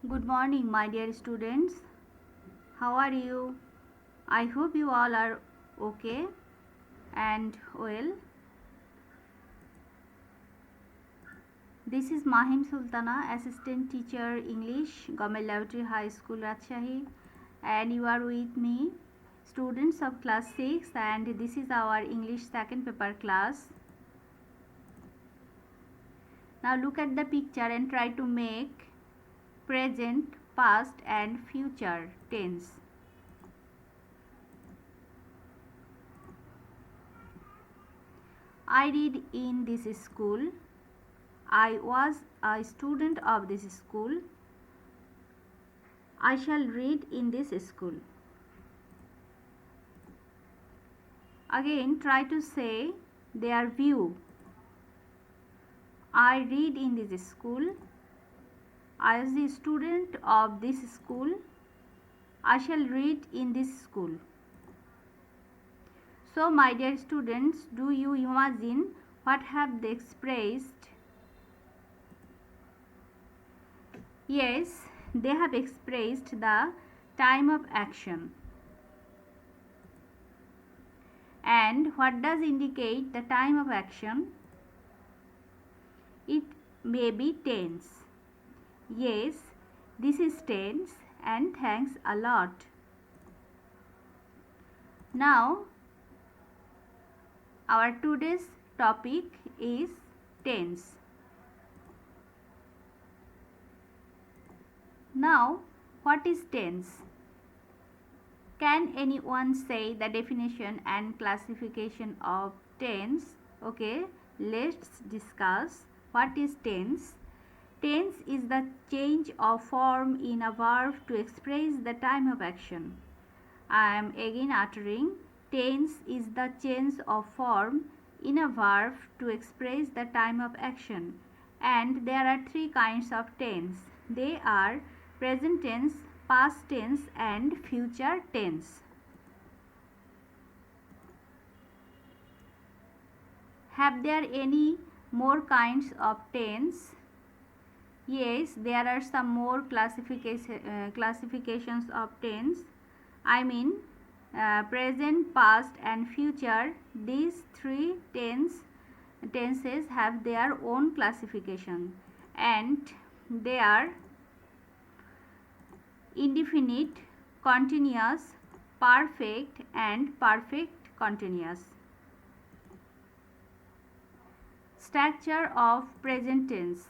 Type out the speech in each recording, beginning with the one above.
Good morning, my dear students. How are you? I hope you all are okay and well. This is Mahim Sultana, Assistant Teacher English, Government Laboratory High School, Rajshahi, and you are with me, students of class 6, and this is our English second paper class. Now look at the picture and try to make present, past and future tense. I read in this school. I was a student of this school. I shall read in this school. Again, try to say their view. I read in this school. I was a student of this school. I shall read in this school. So, my dear students, do you imagine what have they expressed? Yes, they have expressed the time of action. And what does indicate the time of action? It may be tense. Yes, this is tense and thanks a lot. Now, our today's topic is tense. Now, what is tense? Can anyone say the definition and classification of tense? Okay, let's discuss what is tense. Tense is the change of form in a verb to express the time of action. I am again uttering, tense is the change of form in a verb to express the time of action. And there are three kinds of tense. They are present tense, past tense and future tense. Have there any more kinds of tense? Yes, there are some more classifications of tense. I mean present, past and future. These three tenses have their own classification, and they are indefinite, continuous, perfect and perfect continuous. Structure of present tense.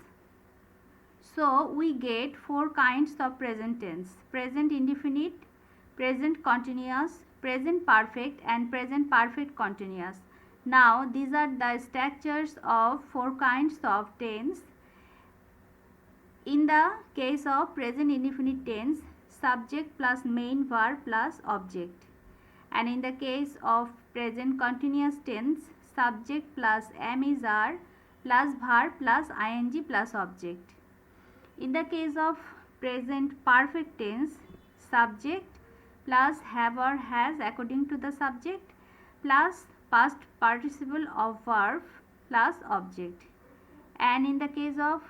So we get four kinds of present tense: present indefinite, present continuous, present perfect and present perfect continuous. Now these are the structures of four kinds of tense. In the case of present indefinite tense, subject plus main verb plus object. And in the case of present continuous tense, subject plus am is are plus verb plus ing plus object. In the case of present perfect tense, subject plus have or has according to the subject plus past participle of verb plus object. And in the case of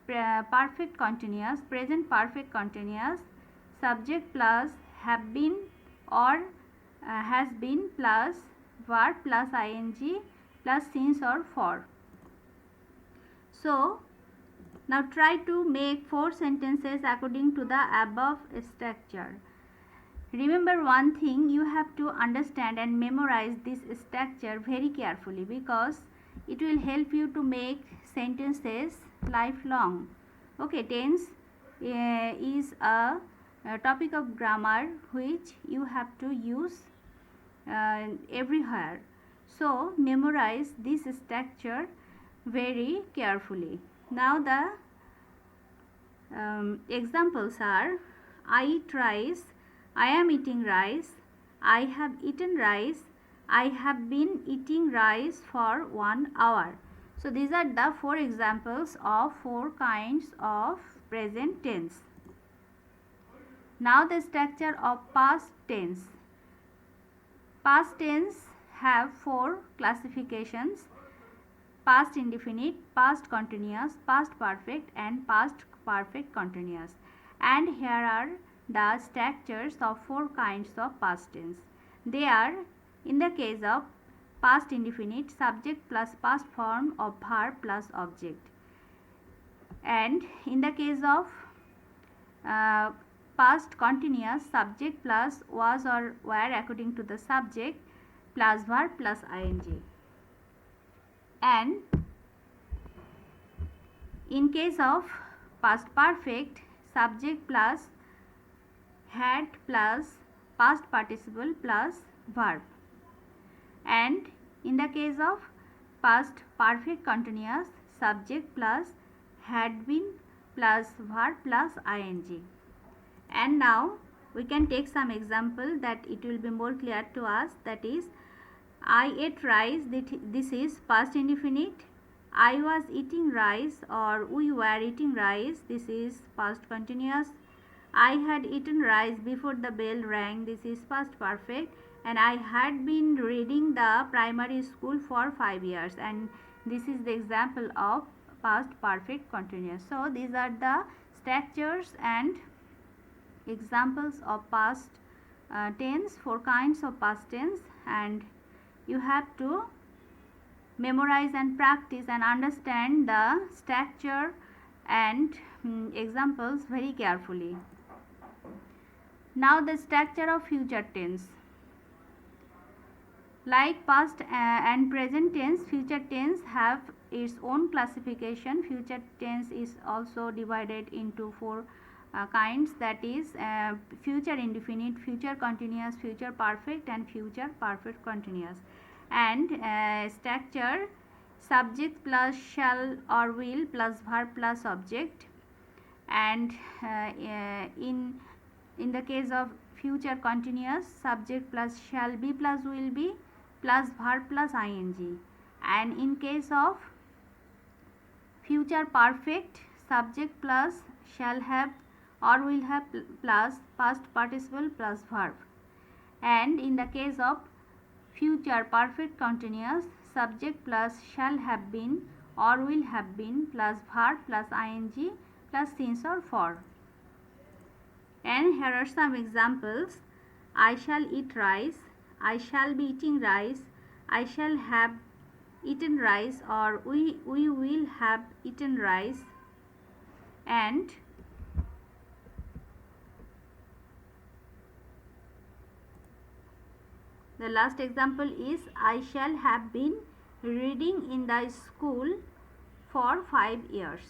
perfect continuous, present perfect continuous, subject plus have been or has been plus verb plus ing plus since or for. So, now try to make four sentences according to the above structure. Remember one thing, you have to understand and memorize this structure very carefully because it will help you to make sentences lifelong. Okay, tense is a topic of grammar which you have to use everywhere. So, memorize this structure very carefully. Now the examples are: I eat rice, I am eating rice, I have eaten rice, I have been eating rice for 1 hour. So these are the four examples of four kinds of present tense. Now the structure of past tense. Past tense have four classifications: past indefinite, past continuous, past perfect and past perfect continuous. And here are the structures of 4 kinds of past tense. They are, in the case of past indefinite, subject plus past form of verb plus object. And in the case of past continuous, subject plus was or were according to the subject plus verb plus ing. And in case of past perfect, subject plus had plus past participle plus verb. And in the case of past perfect continuous, subject plus had been plus verb plus ing. And now we can take some example that it will be more clear to us. That is, I ate rice. This is past indefinite. I was eating rice or we were eating rice. This is past continuous. I had eaten rice before the bell rang. This is past perfect. And I had been reading the primary school for 5 years. And this is the example of past perfect continuous. So these are the structures and examples of past tense, 4 kinds of past tense, and you have to memorize and practice and understand the structure and examples very carefully. Now the structure of future tense. Like past and present tense, future tense have its own classification. Future tense is also divided into 4 kinds, that is future indefinite, future continuous, future perfect and future perfect continuous. And structure: subject plus shall or will plus verb plus object. And in the case of future continuous, subject plus shall be plus will be plus verb plus ing. And in case of future perfect, subject plus shall have or will have plus past participle plus verb. And in the case of future perfect continuous, subject plus shall have been or will have been plus verb plus ing plus since or for. And here are some examples: I shall eat rice, I shall be eating rice, I shall have eaten rice or we will have eaten rice. And the last example is I shall have been reading in the school for 5 years.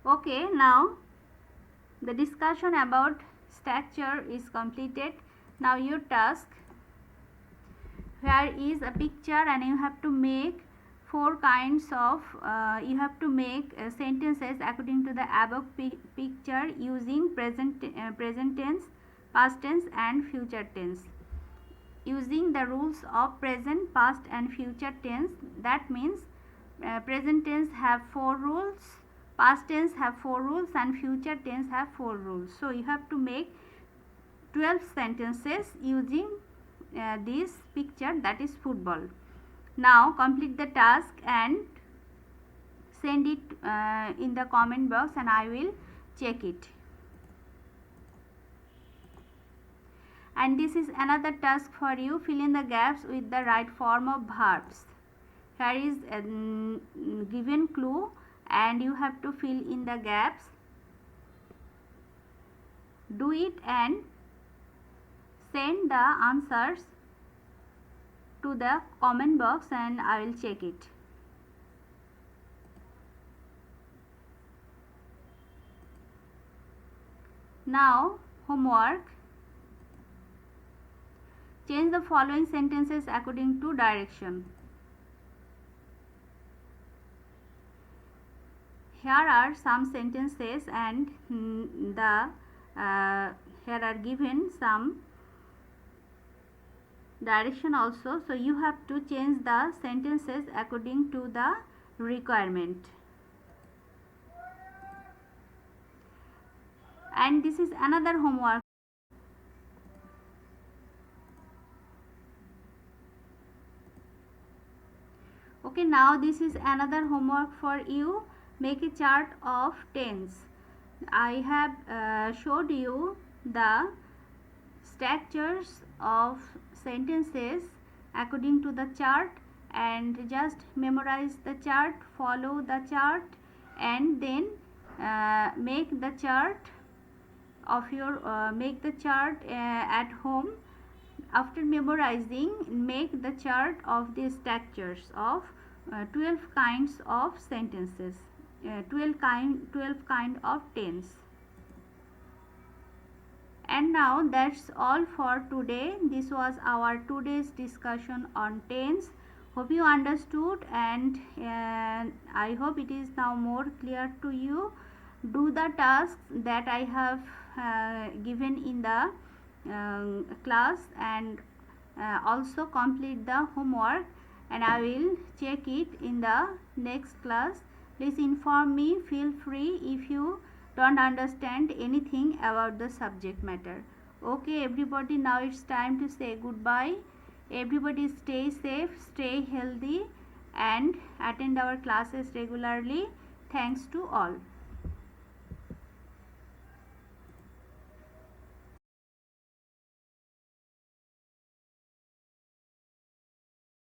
Okay, now the discussion about structure is completed. Now your task: here is a picture and you have to make 4 kinds of sentences according to the above picture using present tense, past tense and future tense, using the rules of present, past and future tense. That means present tense have 4 rules, past tense have 4 rules and future tense have 4 rules. So you have to make 12 sentences using this picture, that is football. Now complete the task and send it in the comment box and I will check it. And this is another task for you: fill in the gaps with the right form of verbs. Here is a given clue and you have to fill in the gaps. Do it and send the answers to the comment box and I will check it. Now homework: change the following sentences according to direction. Here are some sentences and here are given some direction also. So you have to change the sentences according to the requirement. And this is another homework. Okay, now this is another homework for you. Make a chart of tense. I have showed you the structures of sentences according to the chart, and just memorize the chart, follow the chart, and then make the chart of your make the chart at home. After memorizing, make the chart of the structures of 12 kinds of sentences, 12 kind of tense. And now that's all for today. This was our today's discussion on tense. Hope you understood, and I hope it is now more clear to you. Do the tasks that I have given in the class, and also complete the homework, and I will check it in the next class. Please inform me, feel free if you don't understand anything about the subject matter. Okay everybody, now it's time to say goodbye. Everybody stay safe, stay healthy, and attend our classes regularly. Thanks to all.